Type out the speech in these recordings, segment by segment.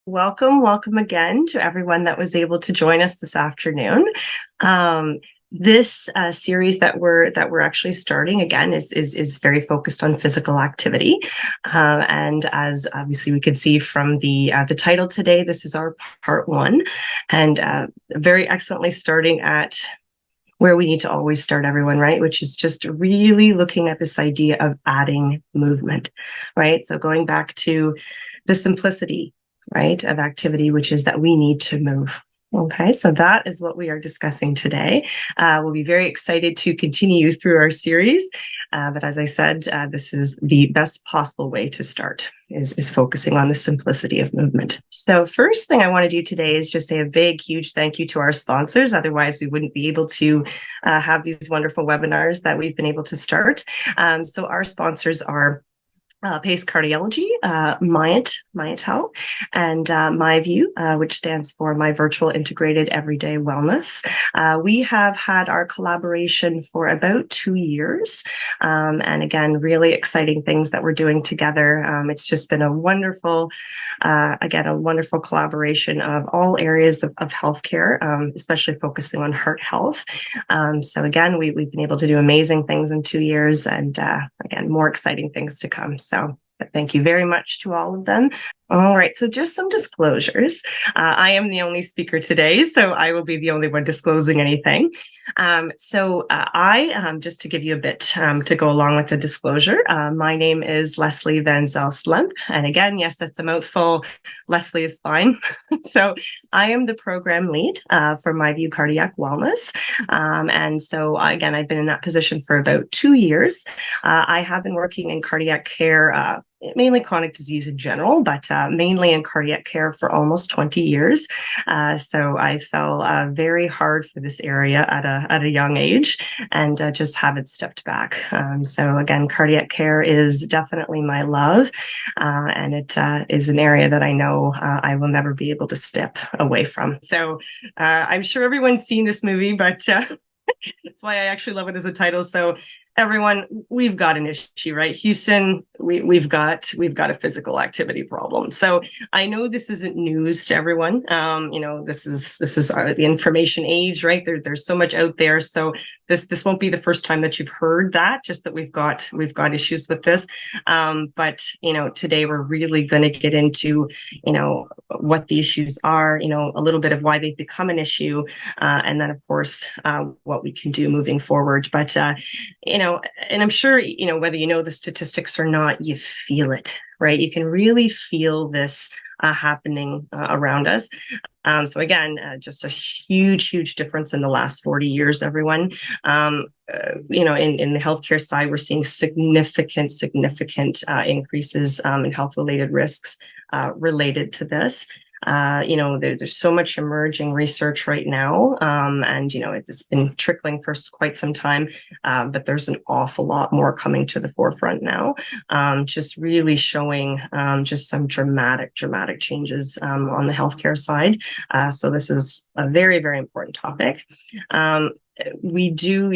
Welcome again to everyone that was able to join us this afternoon. This series that we're actually starting again is very focused on physical activity, and as obviously we could see from the title today, this is our part one, and very excellently starting at where we need to always start, everyone, right? Which is just really looking at this idea of adding movement, right? So going back to the simplicity, right, of activity, which is that we need to move. Okay, so that is what we are discussing today. We'll be very excited to continue through our series. But as I said, this is the best possible way to start, is focusing on the simplicity of movement. So first thing I want to do today is just say a big, huge thank you to our sponsors. Otherwise, we wouldn't be able to have these wonderful webinars that we've been able to start. So our sponsors are PACE Cardiology, Myant Health, and MyView, which stands for My Virtual Integrated Everyday Wellness. We have had our collaboration for about 2 years, and again, really exciting things that we're doing together. It's just been a wonderful collaboration of all areas of healthcare, especially focusing on heart health. So again, we've been able to do amazing things in 2 years, and again, more exciting things to come. So thank you very much to all of them. All right, so just some disclosures. I am the only speaker today, so I will be the only one disclosing anything. Just to give you a bit to go along with the disclosure, my name is Leslie Van Zelst-Lempp, and again, yes, that's a mouthful. Leslie is fine. So I am the program lead for MyView Cardiac Wellness, and so again, I've been in that position for about 2 years. I have been working in cardiac care, mainly chronic disease in general, but mainly in cardiac care for almost 20 years. So I fell very hard for this area at a young age, and just haven't stepped back. So again, cardiac care is definitely my love, and it is an area that I know I will never be able to step away from. So I'm sure everyone's seen this movie, but that's why I actually love it as a title. So everyone, we've got an issue, right? Houston, we've got a physical activity problem. So I know this isn't news to everyone. This is the information age, right? There's so much out there. So this won't be the first time that you've heard that, just that we've got issues with this. But today we're really going to get into what the issues are, a little bit of why they've become an issue, and then of course what we can do moving forward. But and I'm sure, whether you know the statistics or not, you feel it, right? You can really feel this happening around us. So again, just a huge difference in the last 40 years, everyone. In the healthcare side, we're seeing significant increases in health-related risks related to this. There's so much emerging research right now, and it's been trickling for quite some time, but there's an awful lot more coming to the forefront now, just really showing just some dramatic changes on the healthcare side. So this is a very important topic. We do,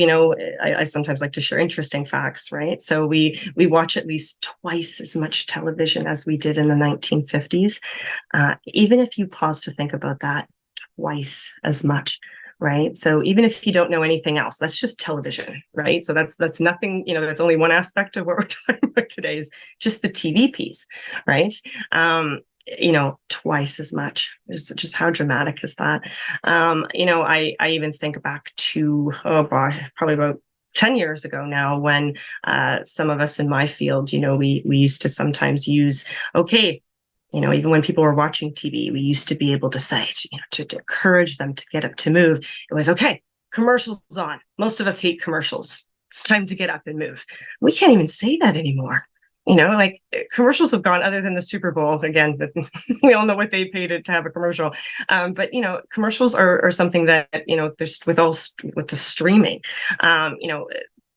I sometimes like to share interesting facts, right? So we watch at least twice as much television as we did in the 1950s. Even if you pause to think about that, twice as much, right? So even if you don't know anything else, that's just television, right? So that's nothing, that's only one aspect of what we're talking about today, is just the TV piece, right? Twice as much. Just how dramatic is that? I even think back to, oh gosh, probably about 10 years ago now, when some of us in my field, we used to sometimes use, okay, even when people were watching TV, we used to be able to say, to encourage them to get up, to move. It was, okay, commercials on. Most of us hate commercials. It's time to get up and move. We can't even say that anymore. Like commercials have gone, other than the Super Bowl, again, but we all know what they paid to have a commercial. But commercials are something that, there's with the streaming,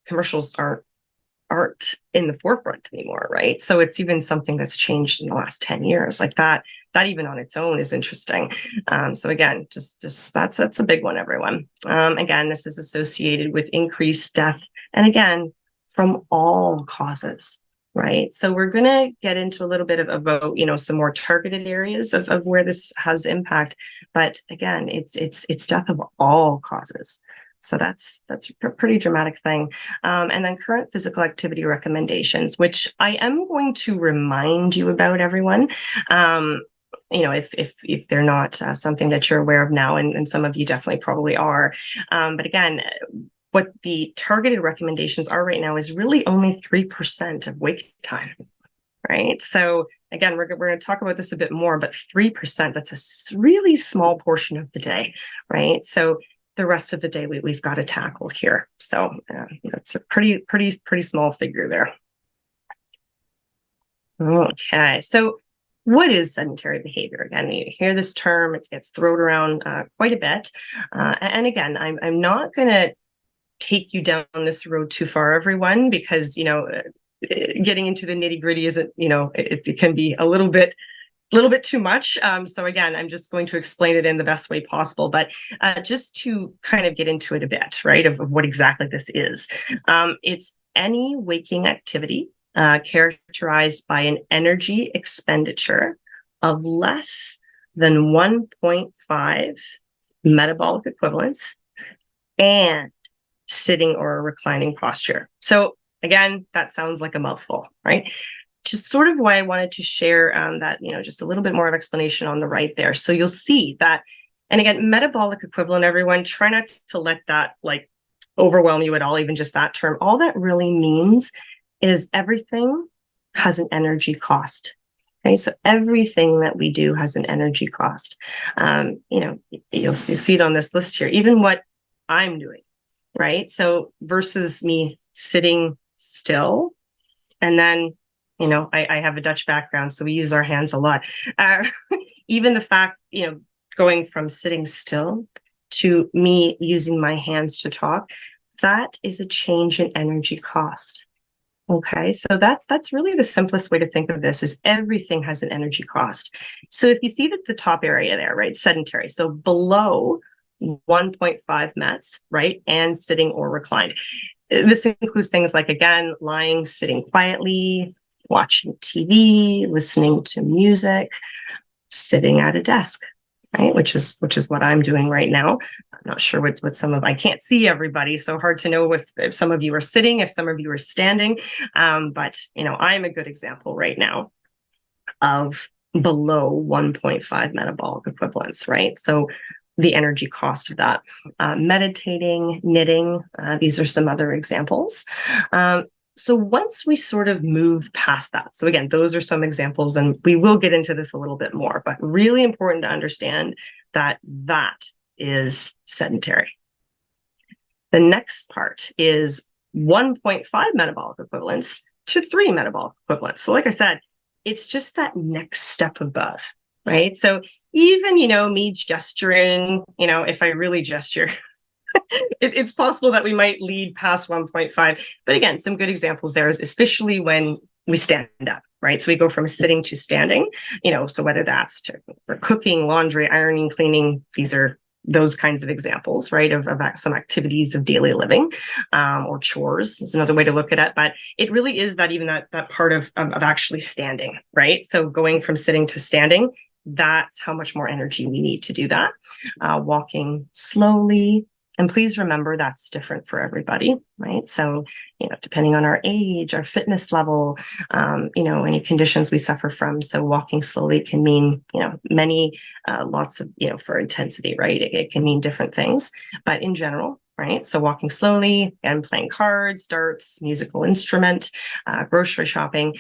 commercials aren't in the forefront anymore, right? So it's even something that's changed in the last 10 years. Like that even on its own is interesting. So again, just that's a big one, everyone. Again, this is associated with increased death, and again, from all causes, right? So we're going to get into a little bit about, some more targeted areas of where this has impact. But again, it's death of all causes. So that's a pretty dramatic thing. And then current physical activity recommendations, which I am going to remind you about, everyone. If they're not something that you're aware of now, and some of you definitely probably are. But again, what the targeted recommendations are right now is really only 3% of wake time, right? So again, we're going to talk about this a bit more, but 3%, that's a really small portion of the day, right? So the rest of the day we've got to tackle here. So that's a pretty small figure there. Okay, so what is sedentary behavior? Again, you hear this term, it gets thrown around quite a bit. And again, I'm not going to take you down this road too far, everyone, because, getting into the nitty gritty isn't, it can be a little bit too much. So again, I'm just going to explain it in the best way possible, but just to kind of get into it a bit, right, of what exactly this is. It's any waking activity characterized by an energy expenditure of less than 1.5 metabolic equivalents and sitting or reclining posture. So again, that sounds like a mouthful, right? Just sort of why I wanted to share that, just a little bit more of explanation on the right there. So you'll see that, and again, metabolic equivalent, everyone, try not to let that overwhelm you at all, even just that term. All that really means is everything has an energy cost. Okay, so everything that we do has an energy cost. You'll see it on this list here, even what I'm doing, right? So versus me sitting still, and then, I have a Dutch background, so we use our hands a lot. Even the fact, going from sitting still to me using my hands to talk, that is a change in energy cost. Okay, so that's really the simplest way to think of this, is everything has an energy cost. So if you see that the top area there, right, sedentary, so below 1.5 mets, right, and sitting or reclined. This includes things like, again, lying, sitting quietly, watching TV, listening to music, sitting at a desk, right, which is what I'm doing right now. I'm not sure what some of, I can't see everybody, so hard to know if some of you are sitting, if some of you are standing, but I'm a good example right now of below 1.5 metabolic equivalents, right? So the energy cost of that. Meditating, knitting, these are some other examples. So once we sort of move past that, so again, those are some examples, and we will get into this a little bit more, but really important to understand that is sedentary. The next part is 1.5 metabolic equivalents to 3 metabolic equivalents. So like I said, it's just that next step above, right? So even, me gesturing, if I really gesture, it's possible that we might lead past 1.5. But again, some good examples there is especially when we stand up, right? So we go from sitting to standing, so whether that's for cooking, laundry, ironing, cleaning, these are those kinds of examples, right, of some activities of daily living, or chores is another way to look at it. But it really is that part of actually standing, right? So going from sitting to standing, that's how much more energy we need to do that. Walking slowly. And please remember that's different for everybody, right? So, depending on our age, our fitness level, any conditions we suffer from. So walking slowly can mean, many, lots of, for intensity, right? It can mean different things, but in general, right? So walking slowly and playing cards, darts, musical instrument, grocery shopping,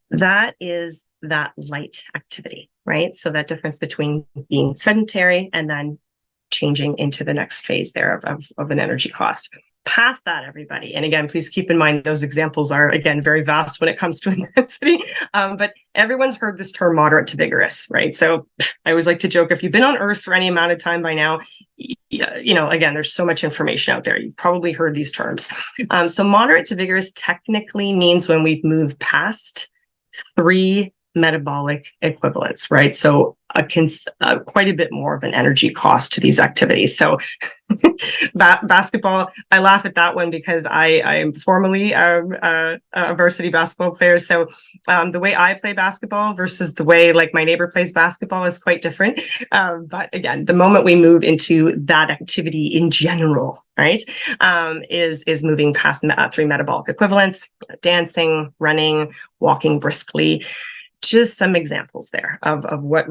that is that light activity, right? So that difference between being sedentary and then changing into the next phase there of an energy cost. Past that, everybody, and again, please keep in mind those examples are, again, very vast when it comes to intensity, but everyone's heard this term moderate to vigorous, right? So I always like to joke, if you've been on Earth for any amount of time by now, again, there's so much information out there. You've probably heard these terms. So moderate to vigorous technically means when we've moved past 3 metabolic equivalents, right? So quite a bit more of an energy cost to these activities. So basketball, I laugh at that one because I am formerly a varsity basketball player. So the way I play basketball versus the way like my neighbor plays basketball is quite different. But again, the moment we move into that activity in general, right, is moving past 3 metabolic equivalents: dancing, running, walking briskly. Just some examples there of what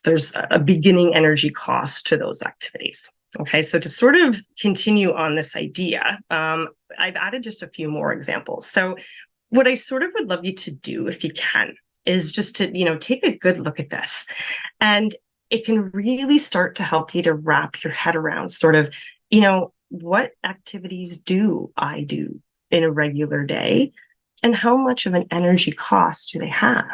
there's a beginning energy cost to those activities. Okay, so to sort of continue on this idea, I've added just a few more examples. So what I sort of would love you to do, if you can, is just to, take a good look at this. And it can really start to help you to wrap your head around sort of, what activities do I do in a regular day? And how much of an energy cost do they have?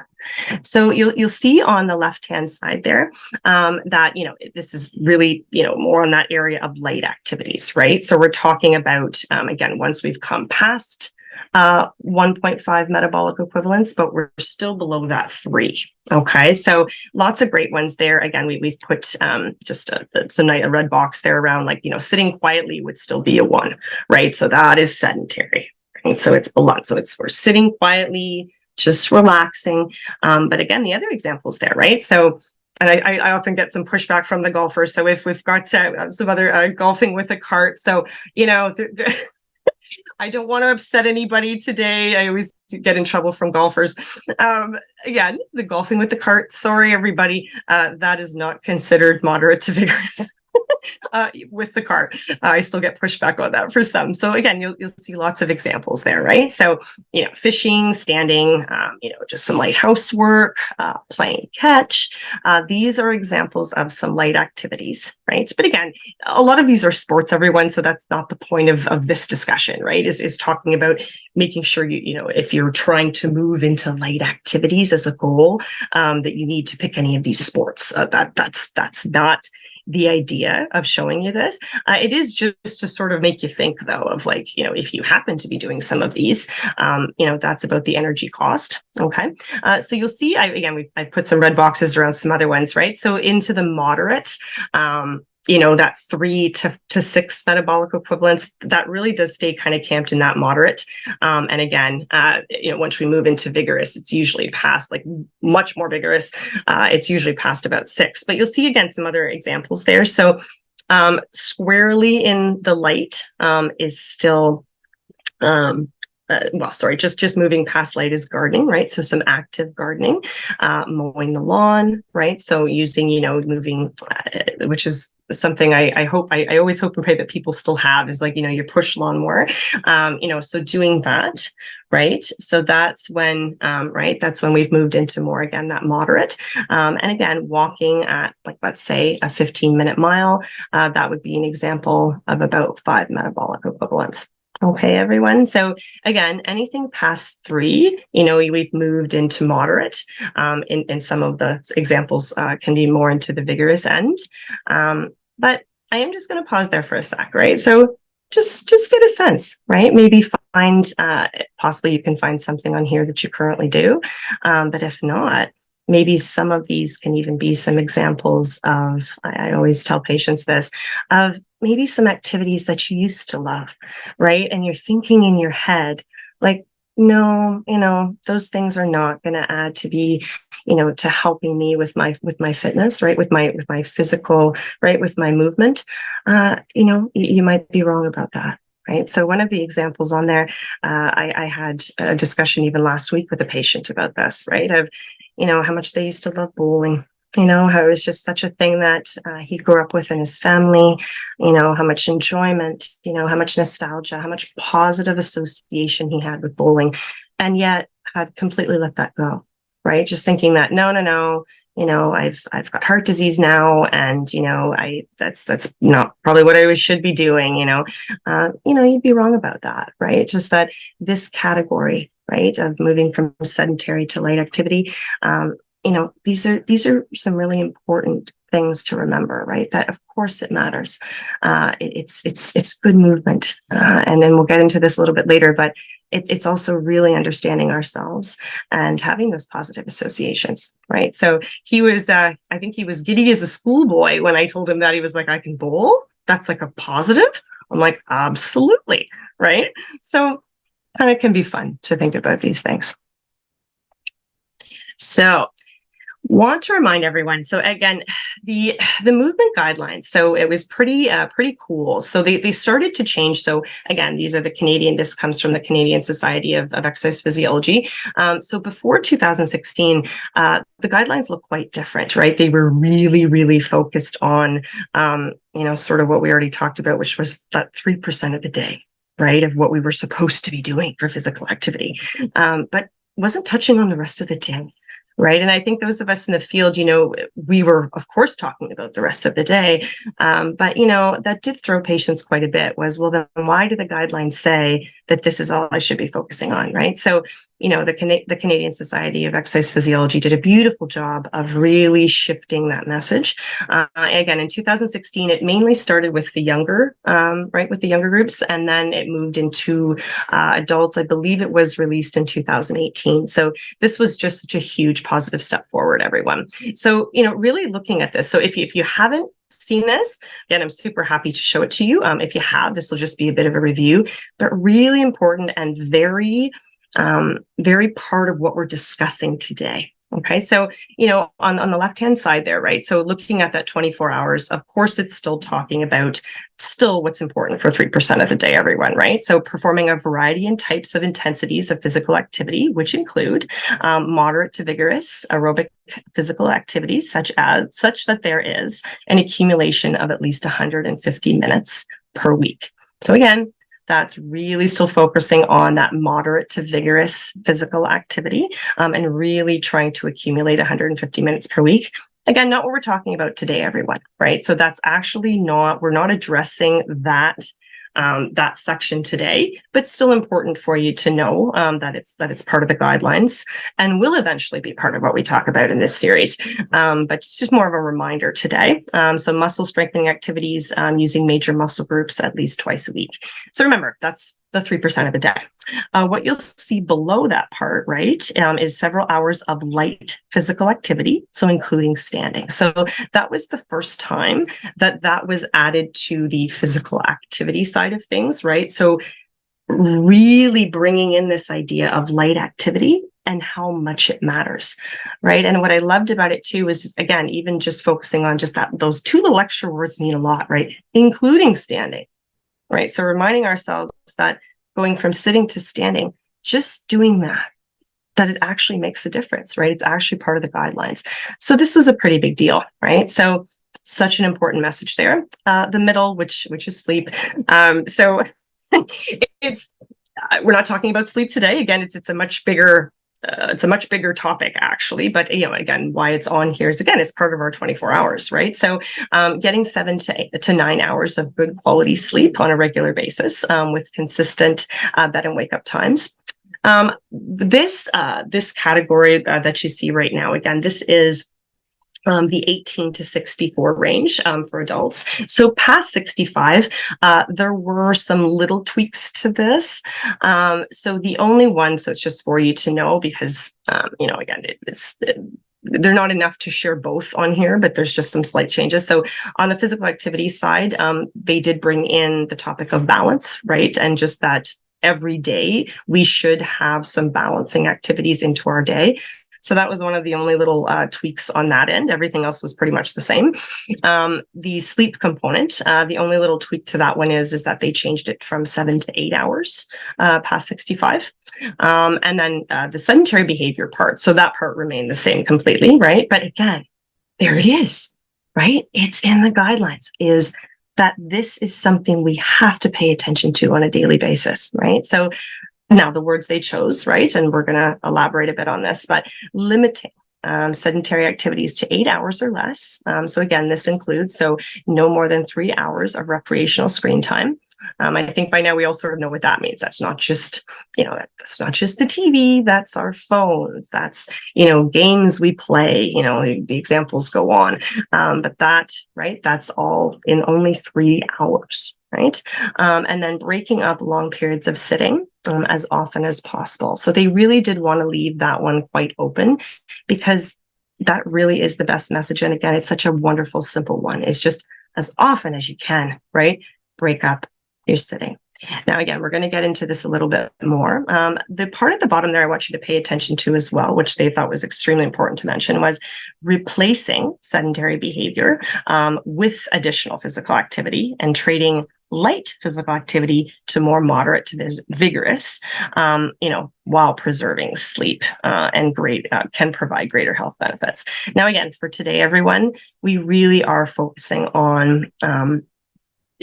So you'll see on the left-hand side there that, this is really, more on that area of light activities, right? So we're talking about, again, once we've come past 1.5 metabolic equivalents, but we're still below that 3. Okay, so lots of great ones there. Again, we've put just a red box there around, like, sitting quietly would still be a 1, right? So that is sedentary. Right? So it's blunt. So we're sitting quietly, just relaxing. But again, the other examples there, right? So, and I often get some pushback from the golfers. So if we've got some other golfing with a cart, so, I don't want to upset anybody today. I always get in trouble from golfers. Again, the golfing with the cart, sorry, everybody, that is not considered moderate to vigorous. With the cart, I still get pushback on that for some. So again, you'll see lots of examples there, right? So, fishing, standing, just some light housework, playing catch. These are examples of some light activities, right? But again, a lot of these are sports, everyone. So that's not the point of this discussion, right? Is talking about making sure if you're trying to move into light activities as a goal, that you need to pick any of these sports. That's not the idea of showing you this. It is just to sort of make you think, though, of like, if you happen to be doing some of these, that's about the energy cost. Okay. So you'll see, I put some red boxes around some other ones, right? So into the moderate, that 3 to 6 metabolic equivalents, that really does stay kind of camped in that moderate. And again, once we move into vigorous, it's usually past, like much more vigorous. It's usually past about 6, but you'll see again some other examples there. So squarely in the light is still, just moving past light is gardening, right? So some active gardening, mowing the lawn, right? So using, moving, which is something I always hope and pray that people still have, is like, your push lawnmower, so doing that, right? So that's when, that's when we've moved into more, again, that moderate. And again, walking at, like, let's say a 15-minute mile, that would be an example of about 5 metabolic equivalents. Okay, everyone. So again, anything past 3, we've moved into moderate. In some of the examples can be more into the vigorous end. But I am just going to pause there for a sec, right? So just get a sense, right? Maybe find, possibly you can find something on here that you currently do. But if not, maybe some of these can even be some examples of, I always tell patients this, of maybe some activities that you used to love, right? And you're thinking in your head, like, no, those things are not going to add to be, to helping me with my fitness, right? With my physical, right? With my movement, you might be wrong about that. Right. So one of the examples on there, I had a discussion even last week with a patient about this, right? Of, how much they used to love bowling, how it was just such a thing that he grew up with in his family, how much enjoyment, how much nostalgia, how much positive association he had with bowling, and yet had completely let that go. Right. Just thinking that, no, I've got heart disease now. And, that's not probably what I should be doing, you'd be wrong about that. Right. Just that this category, right, of moving from sedentary to light activity, these are some really important things to remember, right? That of course it matters. It's good movement. And then we'll get into this a little bit later, but it's also really understanding ourselves and having those positive associations, right? So he was, I think he was giddy as a schoolboy when I told him that. He was like, I can bowl? That's like a positive? I'm like, absolutely, right? So kind of can be fun to think about these things. So want to remind everyone. So again, the movement guidelines. So it was pretty cool. So they started to change. So again, these are the Canadian. This comes from the Canadian Society of Exercise Physiology. So before 2016, the guidelines look quite different, right? They were really focused on sort of what we already talked about, which was that 3% of the day, right, of what we were supposed to be doing for physical activity, but wasn't touching on the rest of the day. Right. And I think those of us in the field, we were, of course, talking about the rest of the day. But, that did throw patients quite a bit was, well, then why do the guidelines say that this is all I should be focusing on? Right. So, the Canadian Society of Exercise Physiology did a beautiful job of really shifting that message. Again, in 2016, it mainly started with the younger, with the younger groups, and then it moved into adults. I believe it was released in 2018. So this was just such a huge positive step forward, everyone. So, really looking at this. So if you haven't seen this, again, I'm super happy to show it to you. If you have, this will just be a bit of a review, but really important and very part of what we're discussing today. Okay, so, on the left-hand side there, right? So looking at that 24 hours, of course, it's still talking about what's important for 3% of the day, everyone, right? So performing a variety and types of intensities of physical activity, which include moderate to vigorous aerobic physical activities, such that there is an accumulation of at least 150 minutes per week. So again, that's really still focusing on that moderate to vigorous physical activity and really trying to accumulate 150 minutes per week. Again, not what we're talking about today, everyone, right? So that's actually we're not addressing that section today, but still important for you to know that it's part of the guidelines and will eventually be part of what we talk about in this series. But it's just more of a reminder today. So muscle strengthening activities using major muscle groups at least twice a week. So remember, that's the 3% of the day. What you'll see below that part, right, is several hours of light physical activity, so including standing. So that was the first time that was added to the physical activity side of things, right? So really bringing in this idea of light activity and how much it matters, right? And what I loved about it too is, again, even just focusing on just those two little extra words mean a lot, right? Including standing. Right. So reminding ourselves that going from sitting to standing, just doing that it actually makes a difference, right? It's actually part of the guidelines. So this was a pretty big deal, right? So such an important message there. The middle, which is sleep. So we're not talking about sleep today. Again, it's a much bigger topic, actually, but again, why it's on here is, again, it's part of our 24 hours, right? So getting 7 to 9 hours of good quality sleep on a regular basis with consistent bed and wake up times. This category that you see right now, again, this is the 18 to 64 range for adults. So past 65, there were some little tweaks to this. So the only one, so it's just for you to know, because, again, they're not enough to share both on here, but there's just some slight changes. So on the physical activity side, they did bring in the topic of balance, right? And just that every day we should have some balancing activities into our day. So that was one of the only little tweaks on that end. Everything else was pretty much the same. The sleep component, the only little tweak to that one is that they changed it from 7 to 8 hours past 65. And then the sedentary behavior part. So that part remained the same completely, right? But again, there it is, right? It's in the guidelines, is that this is something we have to pay attention to on a daily basis, right? So now, the words they chose, right, and we're going to elaborate a bit on this, but limiting sedentary activities to 8 hours or less. So again, this includes no more than 3 hours of recreational screen time. I think by now we all sort of know what that means. That's not just, that's not just the TV, that's our phones, that's, games we play, the examples go on. But that's all in only 3 hours. right? And then breaking up long periods of sitting as often as possible. So they really did want to leave that one quite open, because that really is the best message. And again, it's such a wonderful, simple one. It's just as often as you can, right? Break up your sitting. Now, again, we're going to get into this a little bit more. The part at the bottom there I want you to pay attention to as well, which they thought was extremely important to mention, was replacing sedentary behavior with additional physical activity and trading light physical activity to more moderate to vigorous, while preserving sleep and can provide greater health benefits. Now, again, for today, everyone, we really are focusing on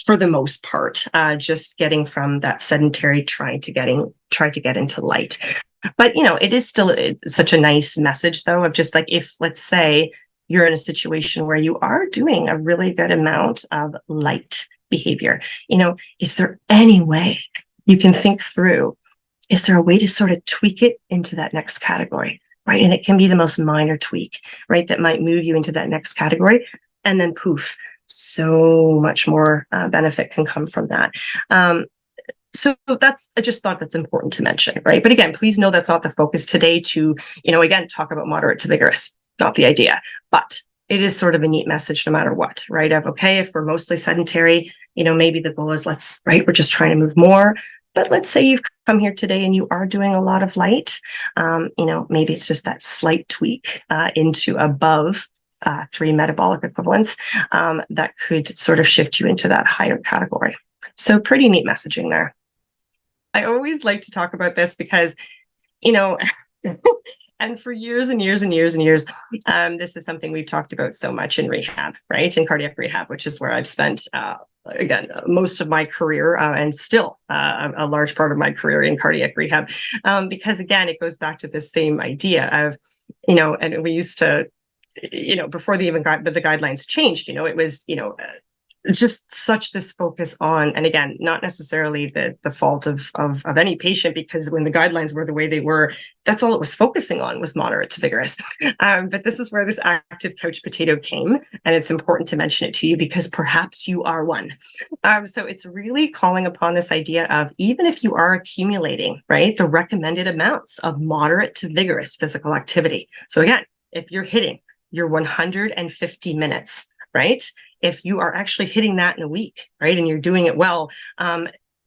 for the most part, just getting from that sedentary, try to get into light. But, it is still such a nice message, though, of just like, if, let's say, you're in a situation where you are doing a really good amount of light behavior, is there any way you can think through, is there a way to sort of tweak it into that next category, right? And it can be the most minor tweak, right, that might move you into that next category. And then poof, so much more benefit can come from that. So I just thought that's important to mention, right? But again, please know that's not the focus today to, again, talk about moderate to vigorous, not the idea, but it is sort of a neat message no matter what, right? Of, okay, if we're mostly sedentary, maybe the goal is we're just trying to move more. But let's say you've come here today and you are doing a lot of light, maybe it's just that slight tweak into above 3 metabolic equivalents that could sort of shift you into that higher category. So pretty neat messaging there. I always like to talk about this because, and for years and years and years and years, this is something we've talked about so much in rehab, right? In cardiac rehab, which is where I've spent, again, most of my career and still a large part of my career in cardiac rehab. Because again, it goes back to this same idea of, and we used to, before the guidelines changed, it was, just such this focus on, and again, not necessarily the fault of any patient, because when the guidelines were the way they were, that's all it was focusing on was moderate to vigorous. But this is where this active couch potato came, and it's important to mention it to you because perhaps you are one. So it's really calling upon this idea of, even if you are accumulating, right, the recommended amounts of moderate to vigorous physical activity. So again, if you're hitting your 150 minutes, right? If you are actually hitting that in a week, right, and you're doing it well,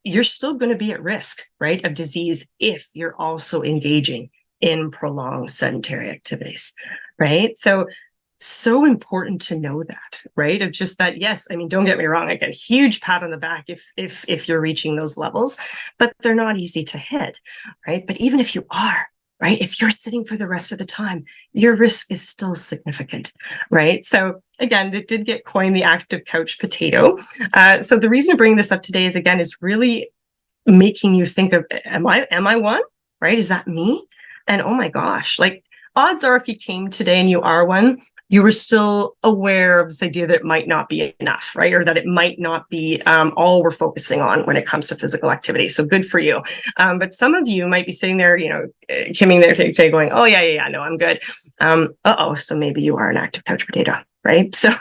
you're still going to be at risk, right, of disease if you're also engaging in prolonged sedentary activities, right? So important to know that, right? Of just that, yes, I mean, don't get me wrong, I get a huge pat on the back if you're reaching those levels, but they're not easy to hit, right? But even if you are, right, if you're sitting for the rest of the time, your risk is still significant, right? So again, it did get coined the active couch potato. So the reason to bring this up today is really making you think of, am I one, right? Is that me? And oh my gosh, like, odds are if you came today and you are one, you were still aware of this idea that it might not be enough, right? Or that it might not be all we're focusing on when it comes to physical activity. So good for you. But some of you might be sitting there, kimming there today going, oh, yeah, no, I'm good. So maybe you are an active couch potato, right? So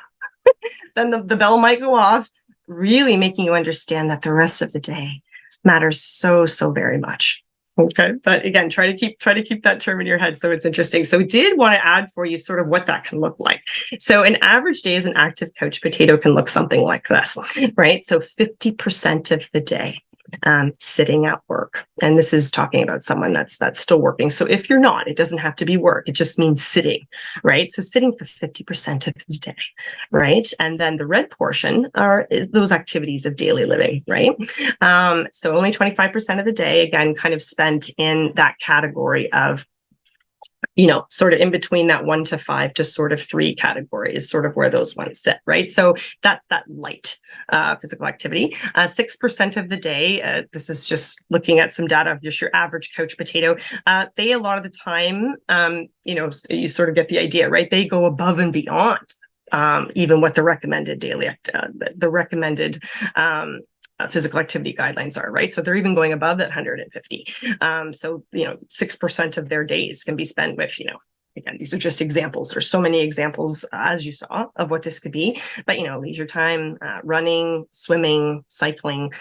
then the bell might go off, really making you understand that the rest of the day matters so, so very much. Okay, but again, try to keep that term in your head so it's interesting. So we did want to add for you sort of what that can look like. So an average day as an active couch potato can look something like this, right? So 50% of the day sitting at work. And this is talking about someone that's still working. So if you're not, it doesn't have to be work. It just means sitting, right? So sitting for 50% of the day, right? And then the red portion is those activities of daily living, right? So only 25% of the day, again, kind of spent in that category of, sort of in between that 1 to 5 to sort of 3 category is sort of where those ones sit, right? So that light physical activity, 6% of the day, this is just looking at some data of just your average couch potato. They, a lot of the time, you sort of get the idea, right? They go above and beyond even what the recommended physical activity guidelines are, right? So they're even going above that 150. So, 6% of their days can be spent with, again, these are just examples. There's so many examples, as you saw, of what this could be. But leisure time, running, swimming, cycling.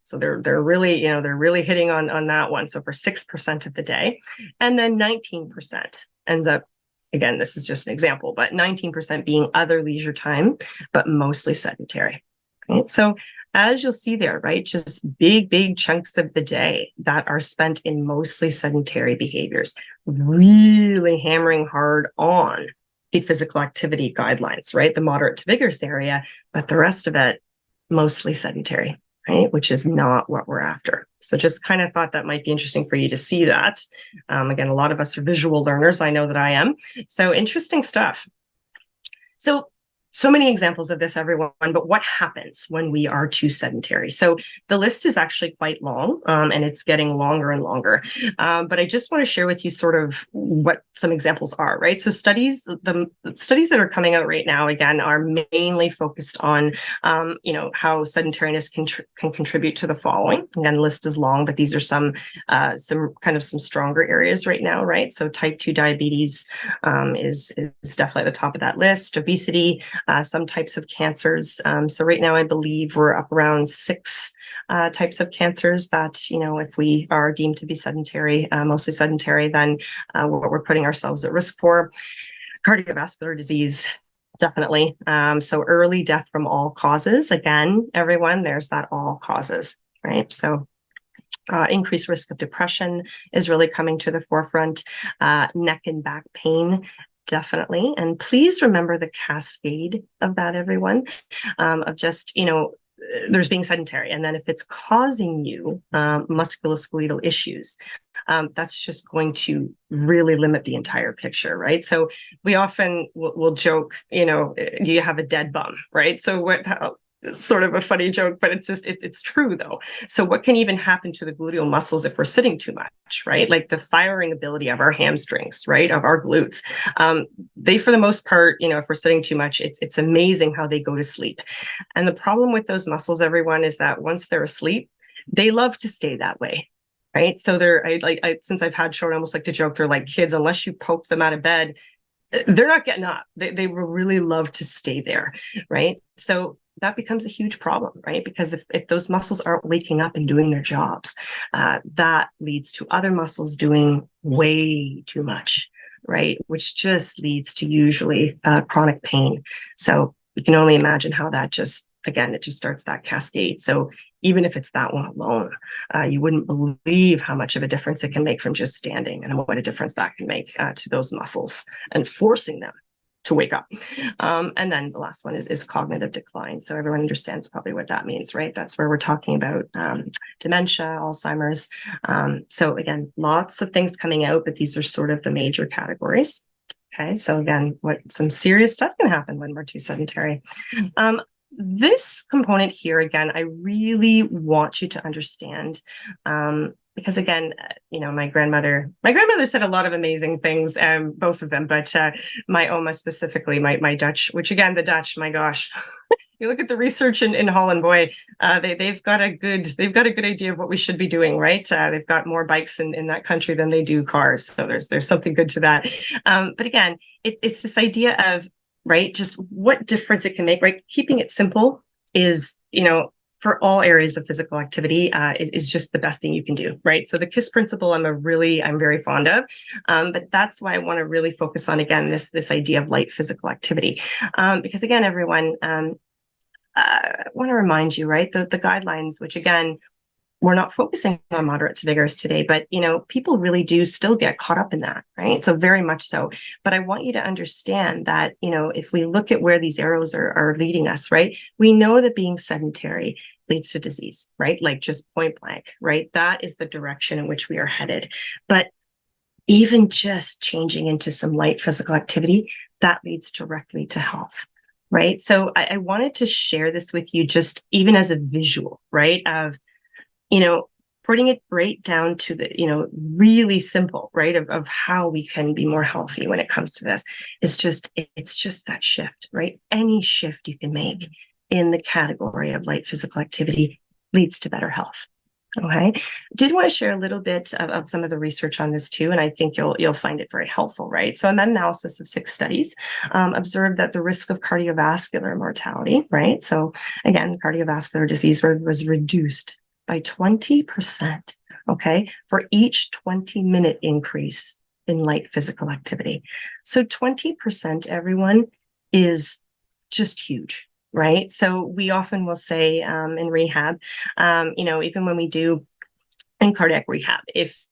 So they're really they're really hitting on that one. So for 6% of the day, and then 19% ends up. Again, this is just an example, but 19% being other leisure time, but mostly sedentary. Right? So as you'll see there, right, just big chunks of the day that are spent in mostly sedentary behaviors, really hammering hard on the physical activity guidelines, right, the moderate to vigorous area, but the rest of it, mostly sedentary, right, which is not what we're after. So just kind of thought that might be interesting for you to see that. Again, a lot of us are visual learners. I know that I am. So interesting stuff. So many examples of this, everyone, but what happens when we are too sedentary? So the list is actually quite long, and it's getting longer and longer. But I just want to share with you sort of what some examples are, right? So the studies that are coming out right now, again, are mainly focused on, how sedentariness can contribute to the following. Again, the list is long, but these are some stronger areas right now, right? So type 2 diabetes is definitely at the top of that list. Obesity, some types of cancers. So right now, I believe we're up around 6 types of cancers that, if we are deemed to be sedentary, mostly sedentary, then we're putting ourselves at risk for. Cardiovascular disease, definitely. So early death from all causes. Again, everyone, there's that all causes, right? So increased risk of depression is really coming to the forefront. Neck and back pain, definitely. And please remember the cascade of that, everyone, of just, there's being sedentary. And then if it's causing you musculoskeletal issues, that's just going to really limit the entire picture, right? So we often will joke, do you have a dead bum, right? So it's sort of a funny joke, but it's true though. So what can even happen to the gluteal muscles if we're sitting too much, right? Like the firing ability of our hamstrings, right? Of our glutes. They, for the most part, if we're sitting too much, it's amazing how they go to sleep. And the problem with those muscles, everyone, is that once they're asleep, they love to stay that way. Right. So since I've had children, I almost like to joke, they're like kids, unless you poke them out of bed, they're not getting up. They will really love to stay there. Right. So that becomes a huge problem, right? Because if those muscles aren't waking up and doing their jobs, that leads to other muscles doing way too much, right? Which just leads to usually chronic pain. So you can only imagine how that it just starts that cascade. So even if it's that one alone, you wouldn't believe how much of a difference it can make from just standing, and what a difference that can make to those muscles and forcing them to wake up. And then the last one is cognitive decline. So everyone understands probably what that means, right? That's where we're talking about dementia, Alzheimer's. So again, lots of things coming out, but these are sort of the major categories. Okay, so again, some serious stuff can happen when we're too sedentary. This component here, again, I really want you to understand, because again, my grandmother said a lot of amazing things, both of them, but my Oma specifically, my Dutch, which again, the Dutch, my gosh, you look at the research in Holland, boy, they've got a good idea of what we should be doing, right? They've got more bikes in that country than they do cars, so there's something good to that. But again, it's this idea of, right, just what difference it can make, right? Keeping it simple is, for all areas of physical activity, is just the best thing you can do, right? So the KISS principle, I'm very fond of, but that's why I want to really focus on, again, this idea of light physical activity, because again, everyone, I want to remind you, right, the guidelines, which again, we're not focusing on moderate to vigorous today, but people really do still get caught up in that, right? So very much so. But I want you to understand that, if we look at where these arrows are leading us, right, we know that being sedentary leads to disease, right? Like just point blank, right? That is the direction in which we are headed. But even just changing into some light physical activity, that leads directly to health. Right. So I wanted to share this with you just even as a visual, right, of putting it right down to the, really simple, right, of how we can be more healthy when it comes to this. It's just that shift, right? Any shift you can make in the category of light physical activity leads to better health. Okay. Did want to share a little bit of some of the research on this too, and I think you'll find it very helpful, right? So a meta-analysis of 6 studies observed that the risk of cardiovascular mortality, right? So again, cardiovascular disease was reduced by 20%, okay, for each 20-minute increase in light physical activity. So 20%, everyone, is just huge. Right. So we often will say in rehab, even when we do in cardiac rehab, if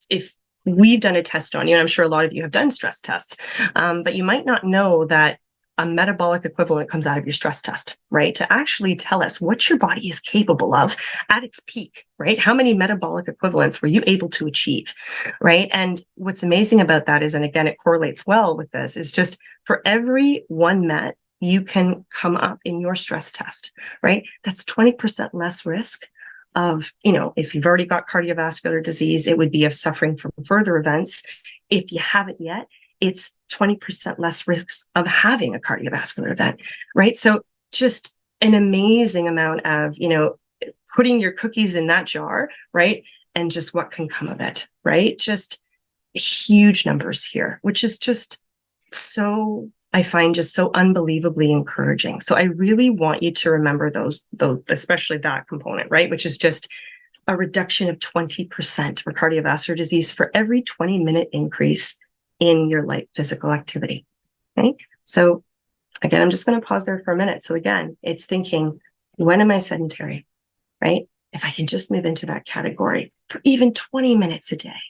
we've done a test on you, and I'm sure a lot of you have done stress tests, but you might not know that a metabolic equivalent comes out of your stress test, right? To actually tell us what your body is capable of at its peak, right? How many metabolic equivalents were you able to achieve, right? And what's amazing about that is, and again, it correlates well with this, is just for every 1 MET you can come up in your stress test, right? That's 20% less risk of, if you've already got cardiovascular disease, it would be of suffering from further events. If you haven't yet, it's 20% less risk of having a cardiovascular event, right? So just an amazing amount of, putting your cookies in that jar, right? And just what can come of it, right? Just huge numbers here, which is just so, I find just so unbelievably encouraging. So I really want you to remember those, especially that component, right? Which is just a reduction of 20% for cardiovascular disease for every 20-minute increase in your light physical activity. Okay. So again, I'm just going to pause there for a minute. So again, it's thinking, when am I sedentary, right? If I can just move into that category for even 20 minutes a day,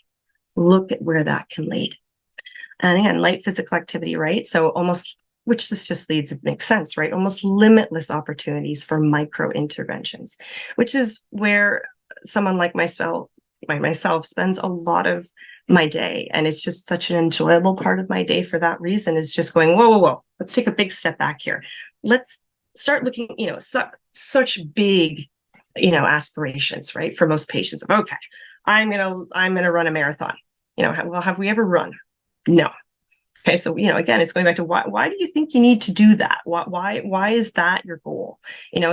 look at where that can lead. And again, light physical activity, right? So almost, which this just leads, it makes sense, right? Almost limitless opportunities for micro interventions, which is where someone like myself spends a lot of my day. And it's just such an enjoyable part of my day for that reason, is just going, whoa. Let's take a big step back here. Let's start looking, such big, aspirations, right? For most patients of, okay, I'm going to run a marathon. Well, have we ever run? No. Okay, so again, it's going back to why do you think you need to do that? Why is that your goal?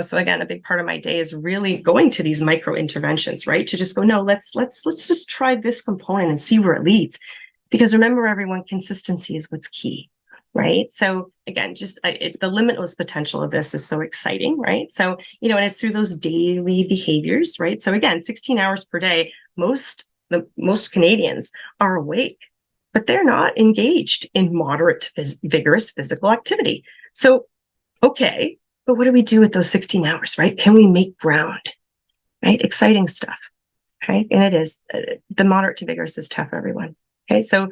So again, a big part of my day is really going to these micro interventions, right? To just go, no, let's just try this component and see where it leads. Because remember, everyone, consistency is what's key, right? So again, just the limitless potential of this is so exciting, right? So and it's through those daily behaviors, right? So again, 16 hours per day, most Canadians are awake, but they're not engaged in moderate to vigorous physical activity. So, okay, but what do we do with those 16 hours, right? Can we make ground, right? Exciting stuff, right? And it is, the moderate to vigorous is tough, everyone. Okay, so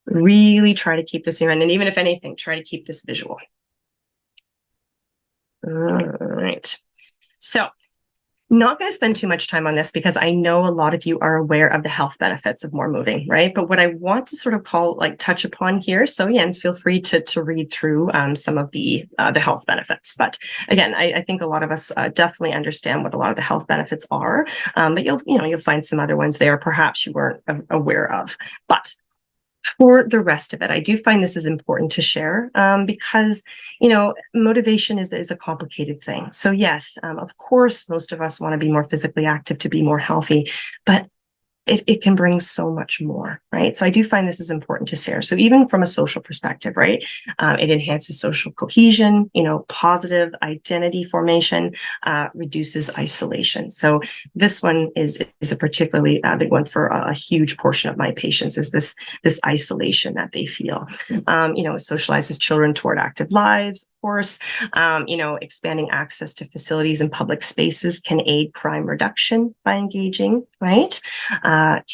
really try to keep this in mind. And even if anything, try to keep this visual. All right. So, not going to spend too much time on this because I know a lot of you are aware of the health benefits of more moving, right? But what I want to sort of touch upon here, so again, feel free to read through some of the health benefits. But again, I think a lot of us definitely understand what a lot of the health benefits are, but you'll find some other ones there perhaps you weren't aware of. But for the rest of it, I do find this is important to share because, motivation is a complicated thing. So yes, of course, most of us want to be more physically active to be more healthy, but it can bring so much more, right? So I do find this is important to share. So even from a social perspective, right, it enhances social cohesion, positive identity formation, reduces isolation. So this one is a particularly big one for a huge portion of my patients, is this isolation that they feel. Socializes children toward active lives, of course. Expanding access to facilities and public spaces can aid crime reduction by engaging, right?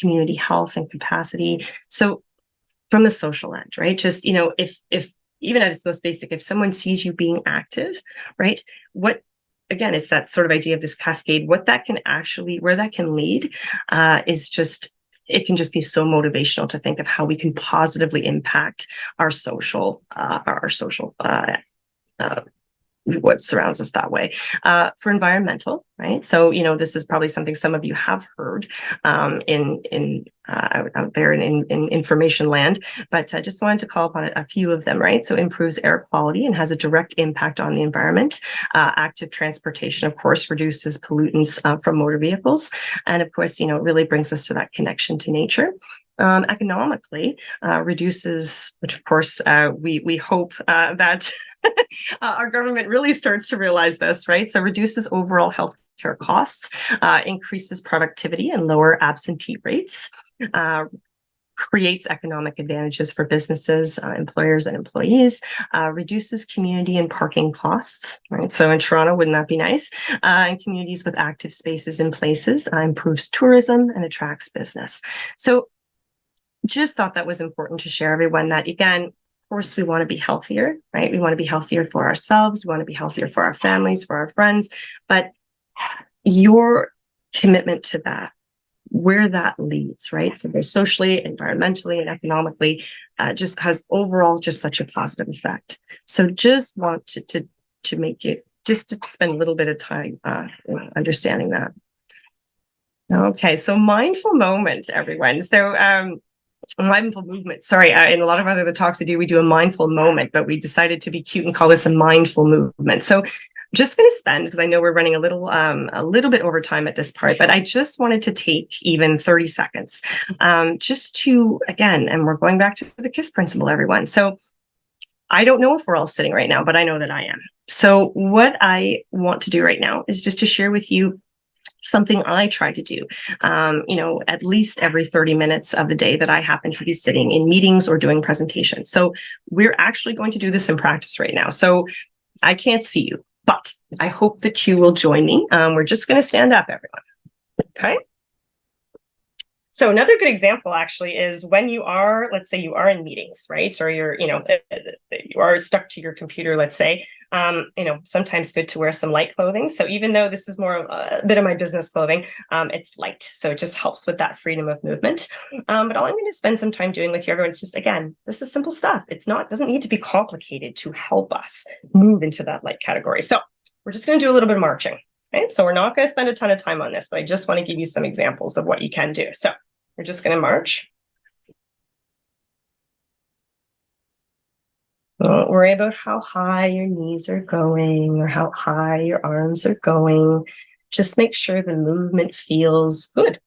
Community health and capacity. So from the social end, right? Just, if even at its most basic, if someone sees you being active, right? Again, it's that sort of idea of this cascade, where that can lead is just, it can just be so motivational to think of how we can positively impact our social what surrounds us that way. For environmental, right? So, this is probably something some of you have heard in out there in information land, but I just wanted to call upon a few of them, right? So improves air quality and has a direct impact on the environment. Active transportation, of course, reduces pollutants from motor vehicles. And of course, it really brings us to that connection to nature. Economically, reduces, which of course we hope that our government really starts to realize this, right? So reduces overall healthcare costs, increases productivity and lower absentee rates, creates economic advantages for businesses, employers, and employees, reduces community and parking costs, right? So in Toronto, wouldn't that be nice? And communities with active spaces and places, improves tourism and attracts business. So just thought that was important to share, everyone, that again, of course, we want to be healthier, right? We want to be healthier for ourselves. We want to be healthier for our families, for our friends, but your commitment to that, where that leads, right? So there's socially, environmentally, and economically, just has overall just such a positive effect. So just want to make it, just to spend a little bit of time understanding that. Okay, so mindful moment, everyone. So mindful movement. Sorry, in a lot of other talks we do a mindful moment, but we decided to be cute and call this a mindful movement. So just going to spend, because I know we're running a little bit over time at this part, but I just wanted to take even 30 seconds just to, again, and we're going back to the KISS principle, everyone. So I don't know if we're all sitting right now, but I know that I am. So what I want to do right now is just to share with you something I try to do, at least every 30 minutes of the day that I happen to be sitting in meetings or doing presentations. So we're actually going to do this in practice right now. So I can't see you, but I hope that you will join me. We're just going to stand up, everyone. Okay. So another good example actually is when you are, let's say you are in meetings, right? Or you're, you are stuck to your computer, let's say, sometimes good to wear some light clothing. So even though this is more a bit of my business clothing, it's light. So it just helps with that freedom of movement. But all I'm going to spend some time doing with you, everyone, is just, again, this is simple stuff. Doesn't need to be complicated to help us move into that light category. So we're just going to do a little bit of marching. Okay? So we're not going to spend a ton of time on this, but I just want to give you some examples of what you can do. So we're just going to march. Don't worry about how high your knees are going or how high your arms are going. Just make sure the movement feels good,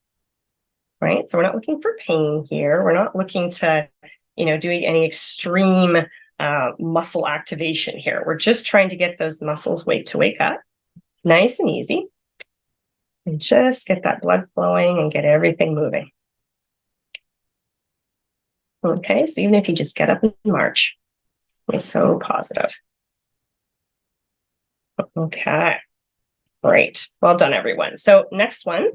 right? So we're not looking for pain here. We're not looking to, do any extreme muscle activation here. We're just trying to get those muscles to wake up, nice and easy, and just get that blood flowing and get everything moving. Okay, so even if you just get up and march, it's so positive. Okay, great. Well done, everyone. So next one,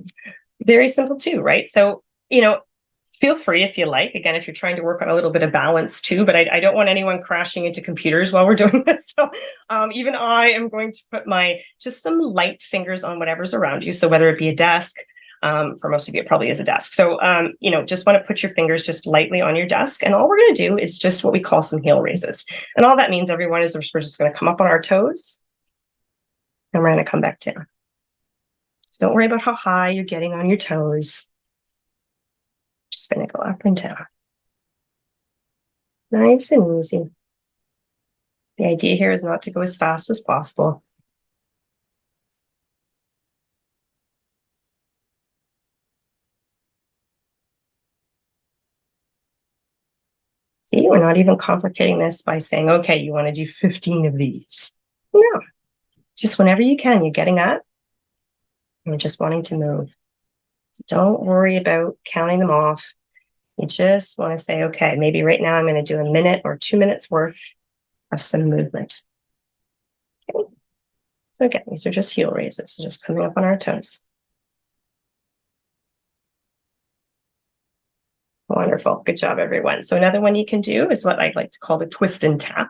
very simple too, right? So, feel free if you like, again, if you're trying to work on a little bit of balance too, but I don't want anyone crashing into computers while we're doing this. So even I am going to put just some light fingers on whatever's around you. So whether it be a desk, for most of you, it probably is a desk. So, just want to put your fingers just lightly on your desk. And all we're going to do is just what we call some heel raises. And all that means, everyone, is we're just going to come up on our toes and we're going to come back down. So don't worry about how high you're getting on your toes. Just going to go up and down. Nice and easy. The idea here is not to go as fast as possible. See, we're not even complicating this by saying, okay, you want to do 15 of these. No, just whenever you can, you're getting up. You're just wanting to move. So don't worry about counting them off. You just want to say, okay, maybe right now I'm going to do a minute or 2 minutes worth of some movement. Okay. So again, these are just heel raises. So just coming up on our toes. Wonderful. Good job, everyone. So another one you can do is what I like to call the twist and tap.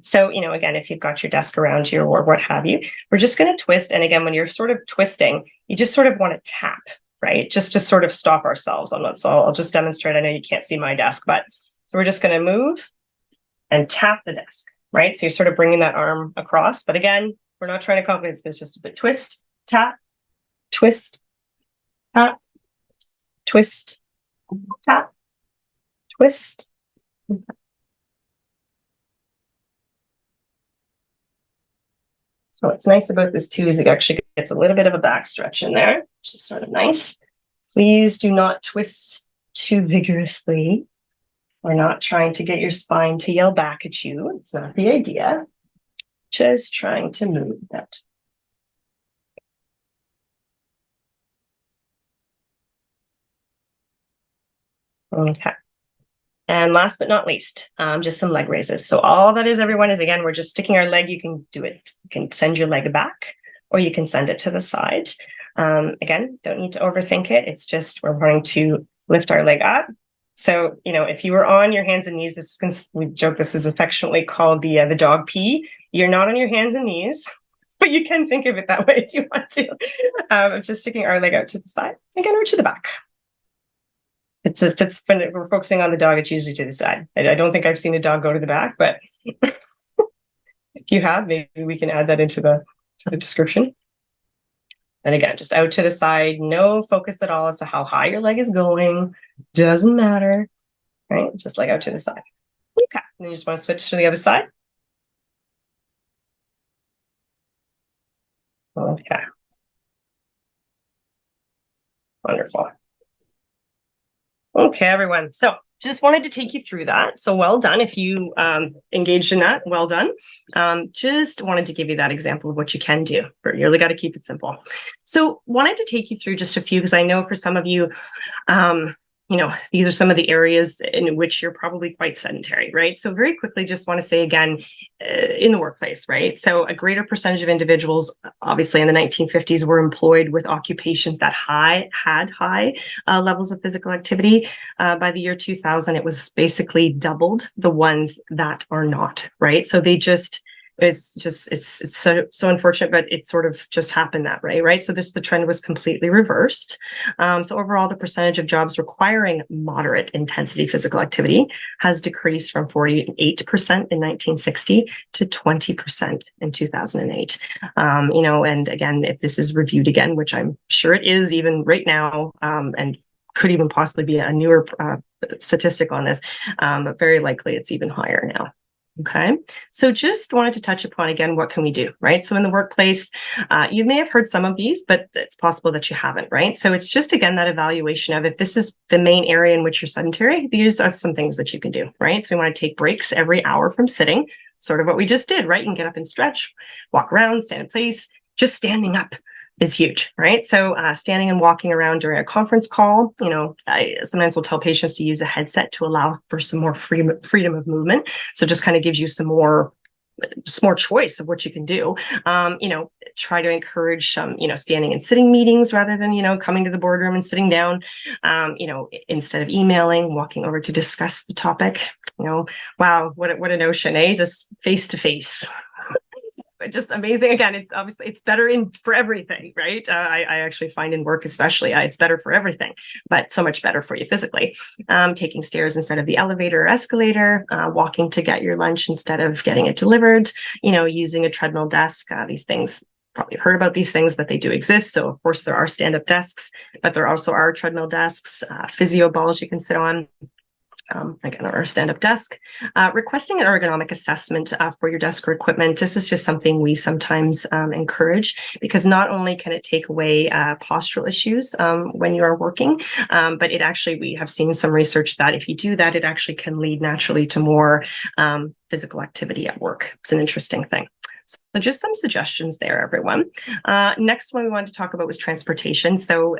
So, again, if you've got your desk around you or what have you, we're just going to twist. And again, when you're sort of twisting, you just sort of want to tap, right? Just to sort of stop ourselves on that. So I'll just demonstrate. I know you can't see my desk, but so we're just going to move and tap the desk, right? So you're sort of bringing that arm across. But again, we're not trying to complicate this. It's just a bit twist, tap, twist, tap, twist, tap, twist. So what's nice about this too is it actually gets a little bit of a back stretch in there, which is sort of nice. Please do not twist too vigorously. We're not trying to get your spine to yell back at you. It's not the idea. Just trying to move that. Okay. And last but not least, just some leg raises. So all that is, everyone, is again, we're just sticking our leg. You can do it. You can send your leg back or you can send it to the side. Again, don't need to overthink it. It's just we're going to lift our leg up. So, you know, if you were on your hands and knees, we joke this is affectionately called the dog pee. You're not on your hands and knees, but you can think of it that way if you want to. Just sticking our leg out to the side, again, or to the back. It's when we're focusing on the dog, it's usually to the side. I don't think I've seen a dog go to the back, but if you have, maybe we can add that into the description. And again, just out to the side, no focus at all as to how high your leg is going. Doesn't matter, right? Just like out to the side. Okay, and you just want to switch to the other side. Okay. Wonderful. Okay, everyone. So just wanted to take you through that. So well done. If you engaged in that, well done. Just wanted to give you that example of what you can do. You really got to keep it simple. So wanted to take you through just a few, because I know for some of you, you know, these are some of the areas in which you're probably quite sedentary, right? So very quickly, just want to say again, in the workplace, right? So a greater percentage of individuals, obviously in the 1950s, were employed with occupations that had high levels of physical activity. By the year 2000, it was basically doubled the ones that are not, right? So they just, it's so unfortunate, but it sort of just happened that way, right? So the trend was completely reversed. So overall, the percentage of jobs requiring moderate intensity physical activity has decreased from 48% in 1960 to 20% in 2008. You know, and again, if this is reviewed again, which I'm sure it is even right now, and could even possibly be a newer statistic on this, but very likely it's even higher now. Okay, so just wanted to touch upon again, what can we do, right? So in the workplace, you may have heard some of these, but it's possible that you haven't, right? So it's just, again, that evaluation of if this is the main area in which you're sedentary, these are some things that you can do, right? So we want to take breaks every hour from sitting, sort of what we just did, right? You can get up and stretch, walk around, stand in place. Just standing up is huge, right? So standing and walking around during a conference call, you know, I sometimes will tell patients to use a headset to allow for some more freedom of movement. So just kind of gives you some more choice of what you can do. You know, try to encourage some, you know, standing and sitting meetings rather than, you know, coming to the boardroom and sitting down. You know, instead of emailing, walking over to discuss the topic. You know, wow, what a notion, eh? Just face to face. Just amazing. Again, it's obviously it's better for everything, right? I actually find in work especially, it's better for everything, but so much better for you physically. Taking stairs instead of the elevator or escalator, walking to get your lunch instead of getting it delivered, you know, using a treadmill desk. These things, probably heard about these things, but they do exist. So of course there are stand-up desks, but there also are treadmill desks, physio balls you can sit on. Again, our stand-up desk, requesting an ergonomic assessment for your desk or equipment. This is just something we sometimes encourage, because not only can it take away postural issues when you are working, but it actually, we have seen some research that if you do that, it actually can lead naturally to more physical activity at work. It's an interesting thing. So just some suggestions there, everyone. Next one we wanted to talk about was transportation. So,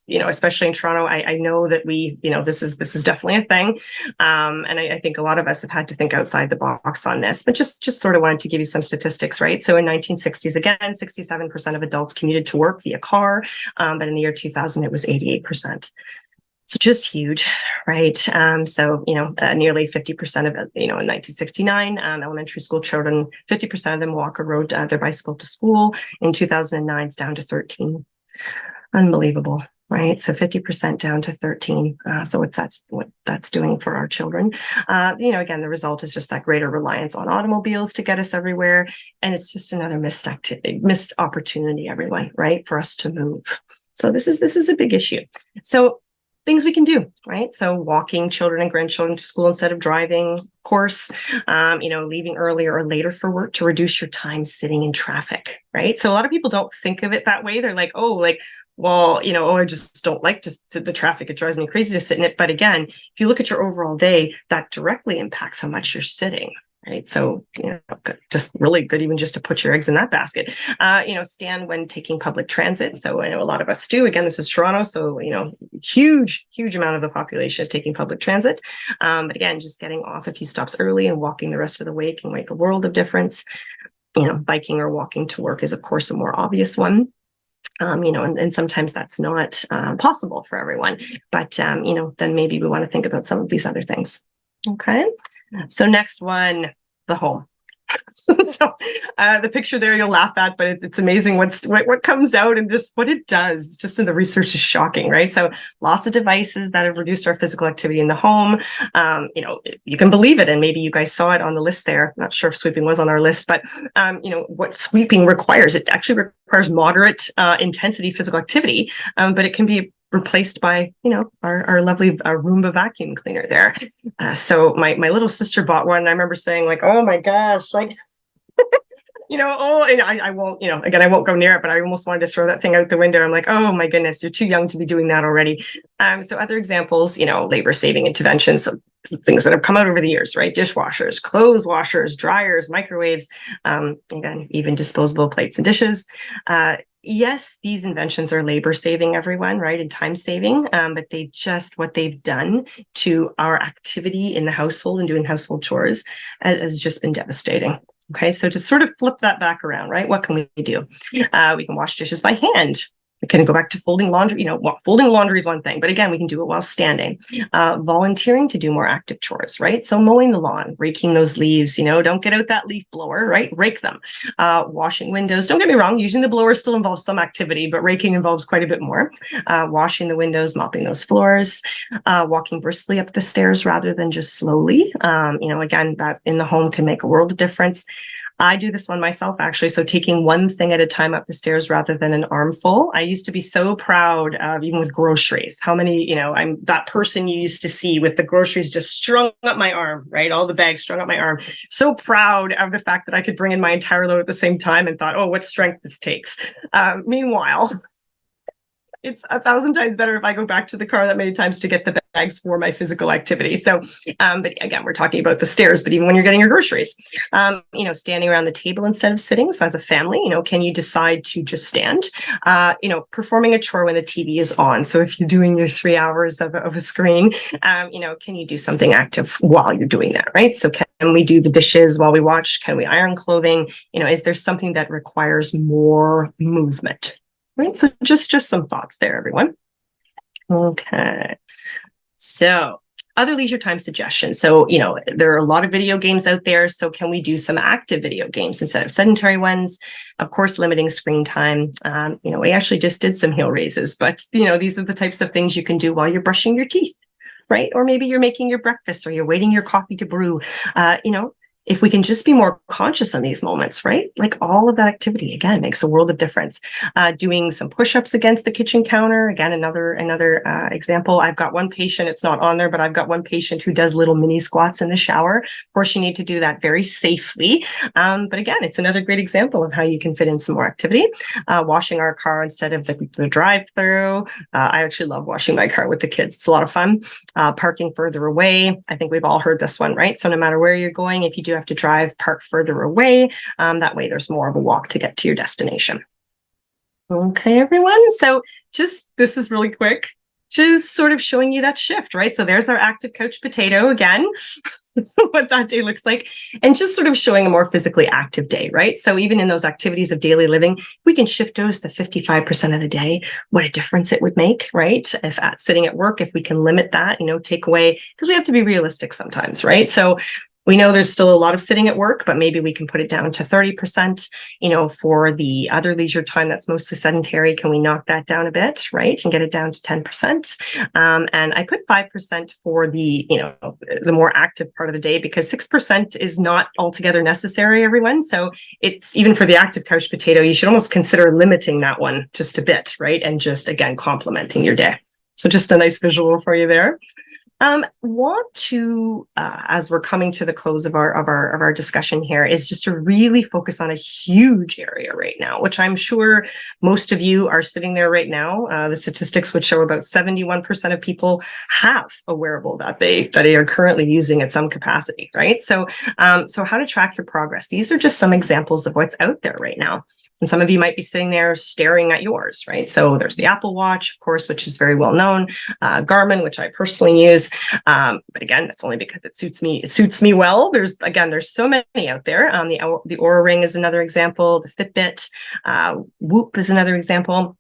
you know, especially in Toronto, I know that we, you know, this is definitely a thing. And I think a lot of us have had to think outside the box on this, but just sort of wanted to give you some statistics, right? So in 1960s, again, 67% of adults commuted to work via car, but in the year 2000, it was 88%. So just huge, right? So, you know, nearly 50% of, you know, in 1969, elementary school children, 50% of them walk or rode their bicycle to school. In 2009, it's down to 13. Unbelievable, right? So 50% down to 13. So what that's doing for our children. You know, again, the result is just that greater reliance on automobiles to get us everywhere. And it's just another missed opportunity, everyone, right? For us to move. So this is a big issue. So things we can do, right? So walking children and grandchildren to school instead of driving, of course, leaving earlier or later for work to reduce your time sitting in traffic, right? So a lot of people don't think of it that way. They're like, oh, like, well, I just don't like to sit the traffic. It drives me crazy to sit in it. But again, if you look at your overall day, that directly impacts how much you're sitting. Right. So, just really good, even just to put your eggs in that basket. Stand when taking public transit. So I know a lot of us do. Again, this is Toronto. So, huge amount of the population is taking public transit. But again, just getting off a few stops early and walking the rest of the way can make a world of difference. Biking or walking to work is, of course, a more obvious one. And sometimes that's not possible for everyone. But, then maybe we want to think about some of these other things. Okay. So next one, the home. So the picture there you'll laugh at, but it's amazing what comes out and just what it does. Just in the research is shocking, right? So lots of devices that have reduced our physical activity in the home. You can believe it, and maybe you guys saw it on the list there. I'm not sure if sweeping was on our list, but what sweeping requires, it actually requires moderate intensity physical activity, but it can be replaced by, our lovely Roomba vacuum cleaner there. So my little sister bought one, and I remember saying like, oh my gosh, like, and I won't, again, I won't go near it, but I almost wanted to throw that thing out the window. I'm like, oh my goodness, you're too young to be doing that already. So other examples, labor saving interventions, so things that have come out over the years, right? Dishwashers, clothes washers, dryers, microwaves, again, even disposable plates and dishes. Yes, these inventions are labor saving, everyone, right? And time saving, but what they've done to our activity in the household and doing household chores has just been devastating. Okay, so to sort of flip that back around, right? What can we do? We can wash dishes by hand. We can go back to folding laundry. Folding laundry is one thing, but again, we can do it while standing. Volunteering to do more active chores, right? So mowing the lawn, raking those leaves, don't get out that leaf blower, right? Rake them. Washing windows. Don't get me wrong, using the blower still involves some activity, but raking involves quite a bit more. Washing the windows, mopping those floors, walking briskly up the stairs rather than just slowly. Again, that in the home can make a world of difference. I do this one myself, actually. So taking one thing at a time up the stairs rather than an armful. I used to be so proud of, even with groceries, how many, I'm that person you used to see with the groceries just strung up my arm, right? All the bags strung up my arm. So proud of the fact that I could bring in my entire load at the same time, and thought, oh, what strength this takes. Meanwhile, it's 1,000 times better if I go back to the car that many times to get the bags for my physical activity. So, but again, we're talking about the stairs, but even when you're getting your groceries, standing around the table instead of sitting. So as a family, can you decide to just stand, performing a chore when the TV is on. So if you're doing your 3 hours of a screen, can you do something active while you're doing that, right? So can we do the dishes while we watch? Can we iron clothing? Is there something that requires more movement? Right, so just some thoughts there, everyone. Okay, so other leisure time suggestions. So, there are a lot of video games out there. So can we do some active video games instead of sedentary ones? Of course, limiting screen time. We actually just did some heel raises, but, these are the types of things you can do while you're brushing your teeth, right? Or maybe you're making your breakfast, or you're waiting your coffee to brew. If we can just be more conscious on these moments, right? Like all of that activity, again, makes a world of difference. Doing some push-ups against the kitchen counter. Again, another example. I've got one patient, it's not on there, but I've got one patient who does little mini squats in the shower. Of course, you need to do that very safely. But again, it's another great example of how you can fit in some more activity. Washing our car instead of the drive-through. I actually love washing my car with the kids. It's a lot of fun. Parking further away. I think we've all heard this one, right? So no matter where you're going, if you do have to drive, park further away. That way there's more of a walk to get to your destination. Okay, everyone. So this is really quick, just sort of showing you that shift, right? So there's our active couch potato again. So what that day looks like, and just sort of showing a more physically active day, right? So even in those activities of daily living, we can shift those to 55% of the day. What a difference it would make, right? If sitting at work, if we can limit that, take away, because we have to be realistic sometimes, right? So we know there's still a lot of sitting at work, but maybe we can put it down to 30%, for the other leisure time that's mostly sedentary. Can we knock that down a bit, right? And get it down to 10%. And I put 5% for the more active part of the day, because 6% is not altogether necessary, everyone. So it's even for the active couch potato, you should almost consider limiting that one just a bit, right? And just, again, complementing your day. So just a nice visual for you there. Want to, as we're coming to the close of our discussion here, is just to really focus on a huge area right now, which I'm sure most of you are sitting there right now. The statistics would show about 71% of people have a wearable that they are currently using at some capacity, right? So how to track your progress. These are just some examples of what's out there right now. And some of you might be sitting there staring at yours, right? So there's the Apple Watch, of course, which is very well known, Garmin, which I personally use. But again, that's only because it suits me. It suits me well. There's so many out there. The Oura Ring is another example. The Fitbit, Whoop is another example.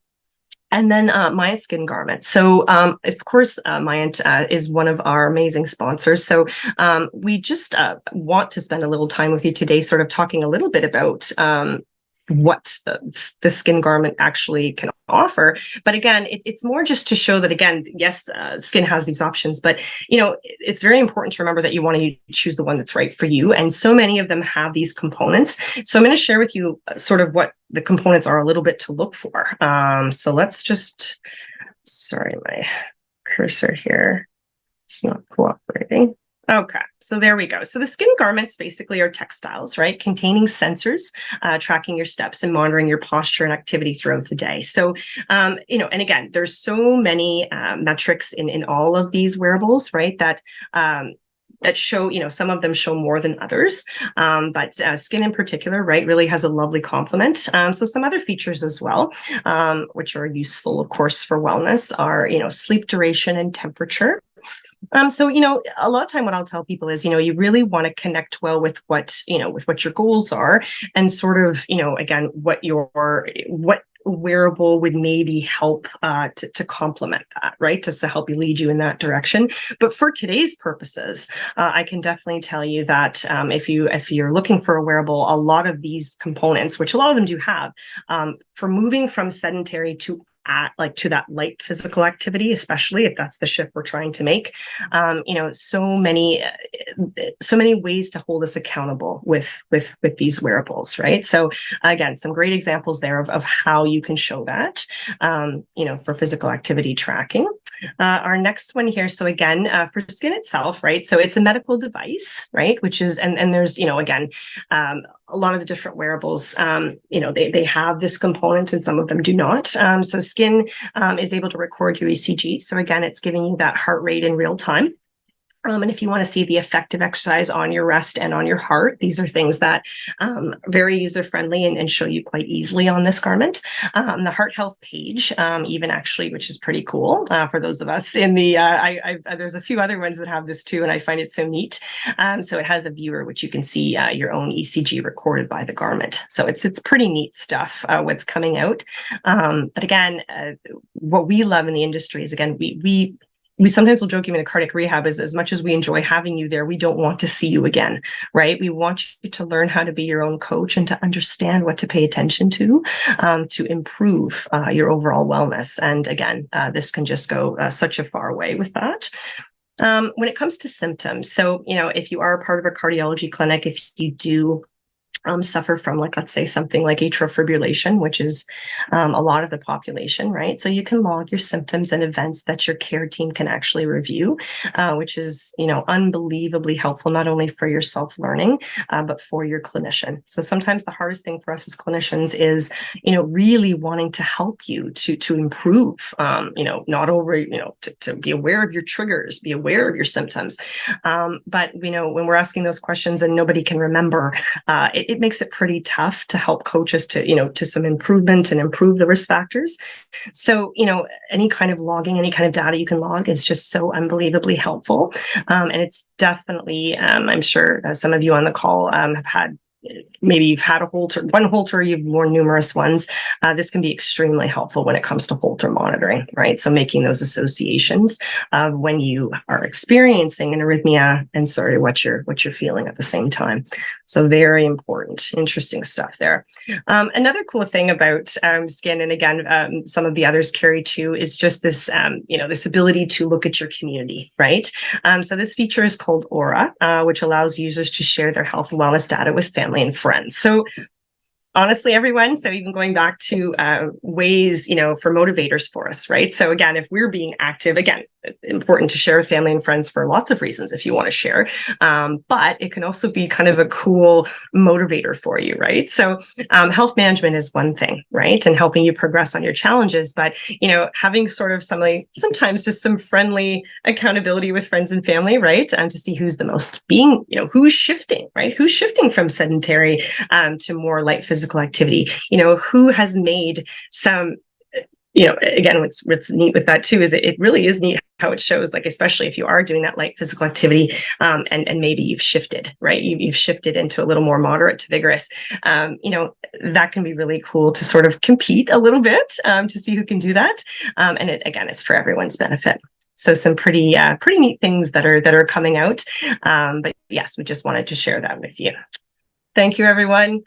And then Myant Skin Garment. So, of course, Myant is one of our amazing sponsors. So we just want to spend a little time with you today, sort of talking a little bit about what the skin garment actually can offer. But again, it's more just to show that, again, yes, skin has these options, but it's very important to remember that you want to choose the one that's right for you. And so many of them have these components. So I'm going to share with you sort of what the components are a little bit to look for. So let's just, sorry, my cursor here, it's not cooperating. Okay, so there we go. So the skin garments basically are textiles, right? Containing sensors, tracking your steps and monitoring your posture and activity throughout the day. So, and again, there's so many metrics in all of these wearables, right? That show, some of them show more than others, but skin in particular, right, really has a lovely complement. So some other features as well, which are useful, of course, for wellness are, sleep duration and temperature. So, a lot of time what I'll tell people is, you really want to connect well with what your goals are and sort of, again, what wearable would maybe help to complement that, right? Just to help you lead you in that direction. But for today's purposes, I can definitely tell you that if you're looking for a wearable, a lot of these components, which a lot of them do have, for moving from sedentary to that light physical activity, especially if that's the shift we're trying to make, so many ways to hold us accountable with these wearables, right? So again, some great examples there of how you can show that, for physical activity tracking. Our next one here. So again, for skin itself, right? So it's a medical device, right? Which is, and there's, again, a lot of the different wearables, they have this component and some of them do not. So skin is able to record your ECG. So again, it's giving you that heart rate in real time. And if you want to see the effect of exercise on your rest and on your heart, these are things that are very user-friendly and show you quite easily on this garment. The heart health page, even actually, which is pretty cool for those of us in the, there's a few other ones that have this too, and I find it so neat. So it has a viewer, which you can see your own ECG recorded by the garment. So it's pretty neat stuff, what's coming out. But again, what we love in the industry is, again, we sometimes will joke even in cardiac rehab is, as much as we enjoy having you there, we don't want to see you again, right? We want you to learn how to be your own coach and to understand what to pay attention to improve your overall wellness. And again, this can just go such a far way with that. When it comes to symptoms, so, if you are a part of a cardiology clinic, if you do suffer from, let's say something like atrial fibrillation, which is a lot of the population, right? So you can log your symptoms and events that your care team can actually review, which is, unbelievably helpful, not only for your self-learning, but for your clinician. So sometimes the hardest thing for us as clinicians is, really wanting to help you to improve, not over, to be aware of your triggers, be aware of your symptoms. But, when we're asking those questions and nobody can remember, it makes it pretty tough to help coaches to some improvement and improve the risk factors. So, any kind of logging, any kind of data you can log is just so unbelievably helpful. And it's definitely, I'm sure some of you on the call have had, maybe you've had one Holter, you've worn numerous ones. This can be extremely helpful when it comes to Holter monitoring, right? So making those associations of when you are experiencing an arrhythmia and sort of what you're feeling at the same time. So very important, interesting stuff there. Another cool thing about skin, and again, some of the others carry too, is just this, this ability to look at your community, right? So this feature is called Aura, which allows users to share their health and wellness data with family and friends. So Honestly, everyone. So even going back to ways, for motivators for us, right? So again, if we're being active, again, important to share with family and friends for lots of reasons if you want to share. But it can also be kind of a cool motivator for you, right? So health management is one thing, right? And helping you progress on your challenges. But, having sort of sometimes just some friendly accountability with friends and family, right? To see who's the most who's shifting, right? Who's shifting from sedentary to more light physical activity, who has made some, again, what's neat with that too is it really is neat how it shows, like, especially if you are doing that light physical activity, and maybe you've shifted, right? You've shifted into a little more moderate to vigorous. That can be really cool to sort of compete a little bit, to see who can do that. And it's for everyone's benefit. So some pretty neat things that are coming out. But yes, we just wanted to share that with you. Thank you, everyone.